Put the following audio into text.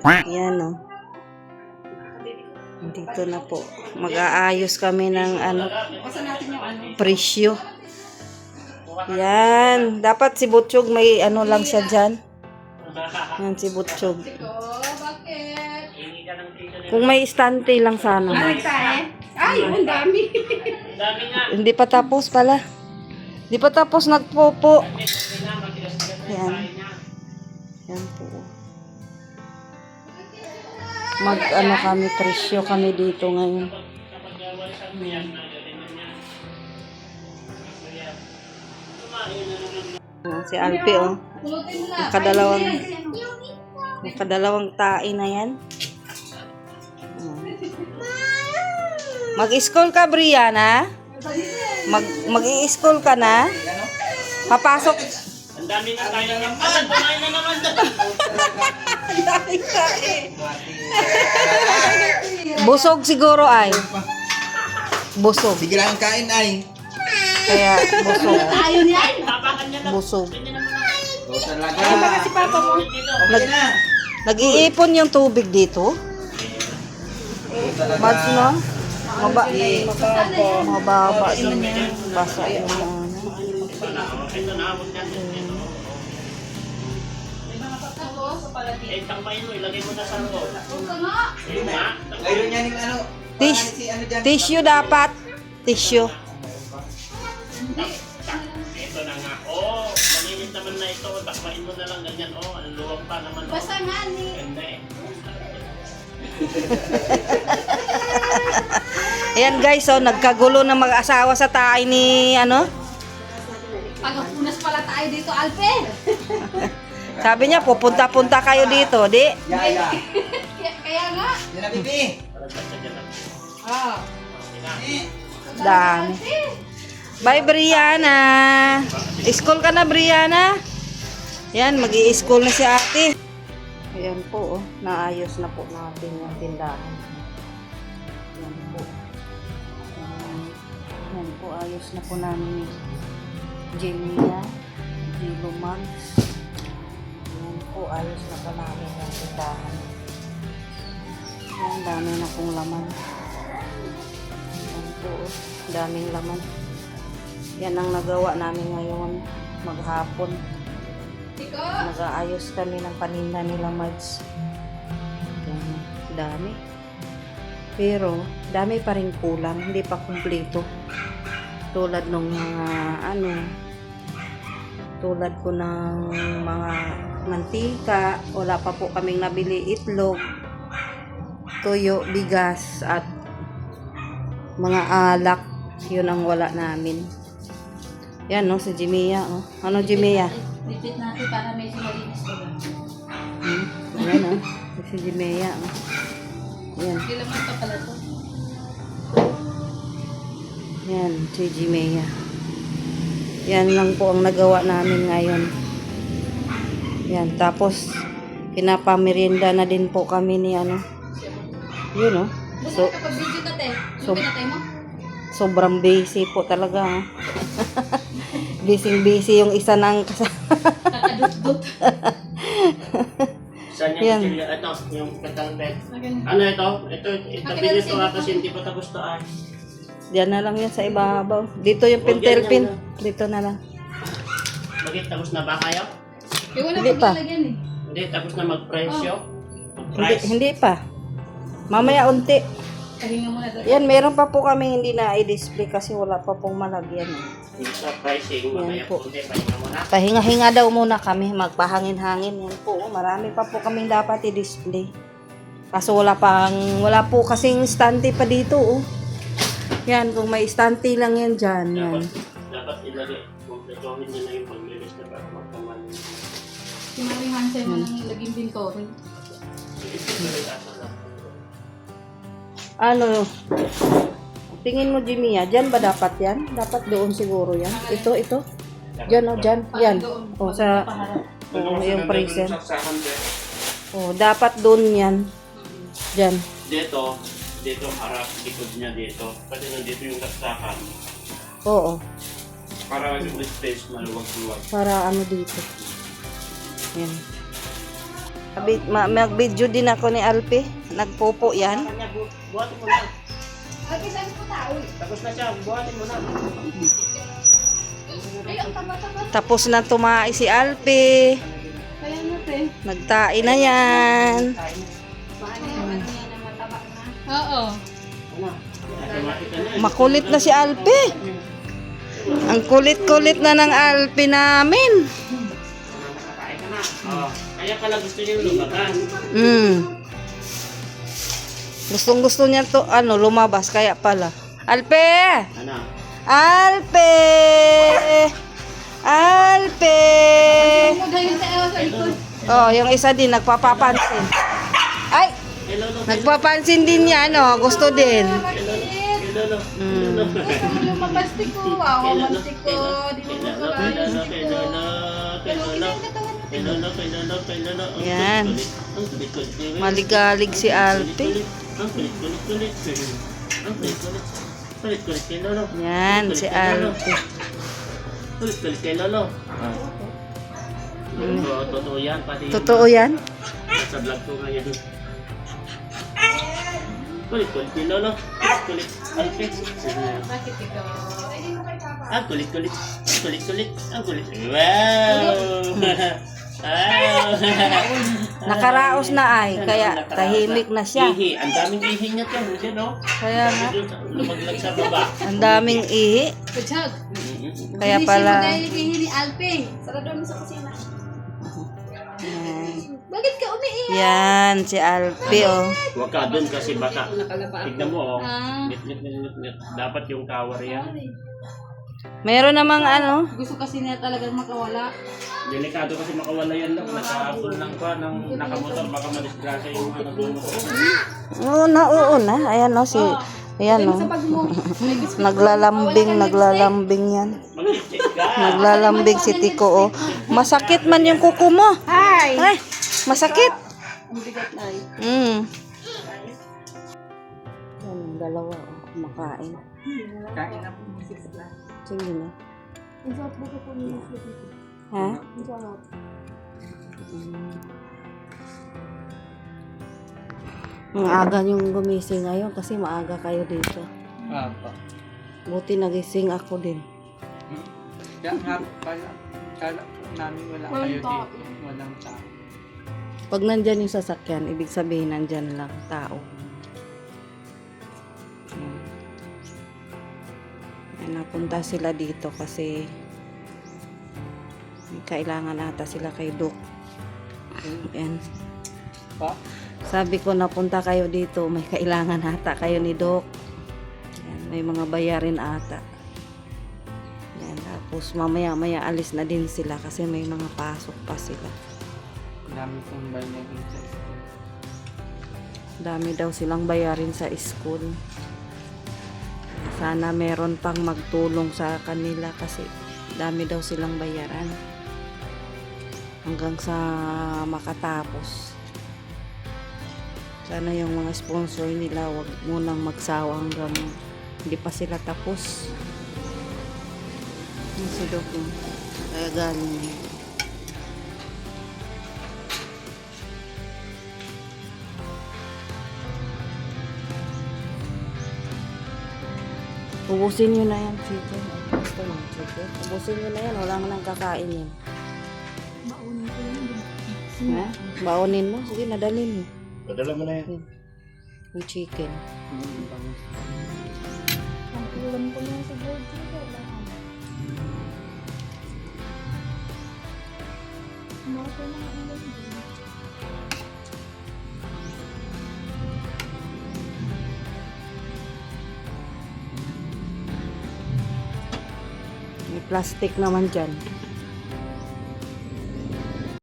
Yan o. Dito na po. Mag-aayos kami ng presyo. Yan. Dapat si Butchog may lang siya dyan. Yan si Butchog. Kung may istante lang sana. Ay, ang dami. Hindi pa tapos pala. Hindi pa tapos nagpopo. Yan. Yan po. Kami, presyo kami dito ngayon. Yan. Si Alpi, oh. Nakadalawang tae na yan. Mag-school ka, Brianna? Mag-i-school ka na? Papasok. Ang dami na tayo ng kumain na naman. Ang dami tae. Busog siguro ay. Busog. Sige lang kain ay. Kaya busog. Ayun yan. Busog. O talaga. Ay, baka si Papa mo. Okay na. Nag-iipon yung tubig dito. Mads, no? Mababa din yan. Basa yung Ito na abot natin. Eh, tangpayin mo, ilagay mo na sa loob. Mayroon niya ng ano. Dyan. Tissue dapat. Tissue. Ito na nga. Oh, malinis naman na ito. Takpain mo na lang ganyan. Oh, ang luwag pa naman. Basta nga ni. Ganda eh. Ayan guys, so nagkagulo ng mag-asawa sa tayo ni Pagkapunas pala tayo dito, Alpe. Sabi niya, pupunta-punta kayo dito, di? Yaya. Kaya nga. Yan na, bibi. Oh. Dami. Bye, Brianna. School ka na, Brianna. Yan, mag-i-school na si ate. Ayan po, oh. Naayos na po natin yung tindahan. Yan po. Yan po, ayos na po namin Jemia, Gilomans. Yan po, ayos na po namin yung tindahan. Yan, dami na pong laman. Yan po, oh. Daming laman. Yan ang nagawa namin ngayon, maghapon. Mag-aayos kami ng paninda nila, Mads. Yan, dami. Pero, dami pa rin kulang. Hindi pa kumpleto. Tulad ng mga, tulad ko ng mga mantika. Wala pa po kaming nabili itlog, tuyo, bigas, at mga alak. Yun ang wala namin. Yan, no, si Jimea, oh. Ano, Jimea? Repeat natin para may malinis ko ba. Yan, oh. Si Jimea, oh. Yan. Ilang ka pala to? Yan, si Jimea. Yan lang po ang nagawa namin ngayon. Yan, tapos pinapamerienda na din po kami ni Yun, oh. So, Kapag video ka, te. So- Pinatay mo? sobrang busy po talaga, oh. Busy yung isa ng Kakadut-dut. Saan Yan. yung ito, yung katang bed. Ano ito? Ito, itabi nyo ito kasi hindi pa tapos to ay. Diyan na lang yan sa ibabaw. Dito yung pintelpin. Dito na lang. Bakit tapos na ba kayo? Eh, wala Hindi pa. paglalagyan eh. Hindi, tapos na mag-presyo? Hindi, Mag-price? hindi pa. Mamaya unti. Pahinga muna doon. Yan, meron pa po kami hindi na i-display kasi wala pa pong malagyan. Hindi sa pricing, mamaya po. po. Hindi, pahinga mo na. Pahinga-hinga daw muna kami, magpahangin-hangin. Yan po, marami pa po kaming dapat i-display. Kaso wala po kasing stante pa dito, oh. Yan, kung may stante lang yan dyan, yan. Dapat ilagay. Kumpletohin nyo na yung paglilis na para magpaman. Si Maring Hansel mo nang ilaging bintorin. Ano, tingin mo, Jimmy, dyan ba dapat yan? Dapat doon siguro yan. Ito. Dyan, oh, dyan. Yan. O, sa, yung freezer. O, dapat doon yan. Dyan. Dito harap, likod niya dito. Pati nandito yung saksakan. Oo. Para yung space maluwag-luwag. Para ano dito. Yan. Mag-video din ako ni Alpi. Nagpopo yan. Kanya, buhatin mo na. Alpi, saan po tao? Tapos na siya, buhatin mo na. Ay, ang taba-taba. Tapos na tumae si Alpi. Kaya natin. Nagtae na yan. Paano yung ano yan na mataba na? Oo. Automatic ka na. Makulit na si Alpi. Ang kulit-kulit na ng Alpi namin. Nakakain ka na. Oh. Kaya pala gusto niyo lumabas. Gustong-gusto niya to lumabas kaya pala. Alpi! Ano? Alpe! Alpe! Ano dahil sa ewa sa likod? Oh, yung isa din nagpapapansin. Ay, Kay Lolo. nagpapansin din niya, no? Gusto din. Kay Lolo. Gusto mo lumabastik ko. Wow, mastik ko. Di mo Kay makalain. Lolo. Kay Lolo. Kay Lolo. Kay Lolo. Kay Lolo. Kay Lolo. Yan. Ang kulit-kulit. Maligalig si Alpi. Ang kulit-kulit. Ang kulit-kulit. Kulit-kulit kay Lolo. Yan, si Alpi. Kulit-kulit kay Lolo. Totoo yan. Pati yung Totoo yan? sa vlog ko ngayon. Kulit-kulit kay Lolo. Kulit-kulit. Alpi. Bakit ikaw? Ang kulit-kulit. Kulit-kulit. Ang kulit. Wow! Wow! Nakaraos na ay, kaya tahimik na siya. Ihi. Ang daming ihi niya to. Diyan, no? Kaya nga, Lumaglag sa baba. ang daming ihi. Kutsag. Kaya pala, Dahil ni Alpe. Sarado mo sa kusina. Bakit ka umiiyak? yan, si Alpi, oh. Huwag ka dun kasi baka. Nakalaba. Tignan mo, oh. Ah. Ngit. Dapat yung tower yan. Meron namang Gusto kasi niya talagang makawala. Delikado kasi makawala yan lang. Nakaapon lang pa ng nakamotor. Baka madisgrasya yung mga nagmumotor. oo na. Ayan, oh, ayan, oh. Sa pag mo, may biskuit. Naglalambing yan. Mag-check ka. Naglalambing si Tiko, oh. Masakit man yung kuko mo. Ay, masakit. Ang bigat na ay. Yan, dalawa, oh. Kumakain. Kain na po. Sige na. Ang sarap buka po niya. Ha? Ang sarap. Ang aga yung gumising ngayon kasi maaga kayo dito. Apa. Buti nagising ako din. Kaya nga pala. Kala po namin wala kayo dito. Walang tao. Pag nandyan yung sasakyan, ibig sabihin nandyan lang tao. Napunta sila dito kasi may kailangan ata sila kay Doc. Ayan. Pa? Sabi ko napunta kayo dito, may kailangan ata kayo ni Doc. Ayan, may mga bayarin ata. Ayan, tapos mamaya alis na din sila kasi may mga pasok pa sila. Dami pong bayan sa school. Dami daw silang bayarin sa school. Sana meron pang magtulong sa kanila kasi dami daw silang bayaran hanggang sa makatapos. Sana yung mga sponsor nila wag munang magsawa hanggang hindi pa sila tapos. Yung si Doc, kaya galing. Ubusin nyo na yan, chicken. Gusto mo, chicken. Ubusin nyo na yan. Wala mo nang kakain yan. Maunin ko yun. Ha? Baonin mo. Sige, nadalin mo. Padala mo na yan. Yung chicken. Ang ulam ko na sa board ko. Mako na ang ulam ko. May plastic naman dyan.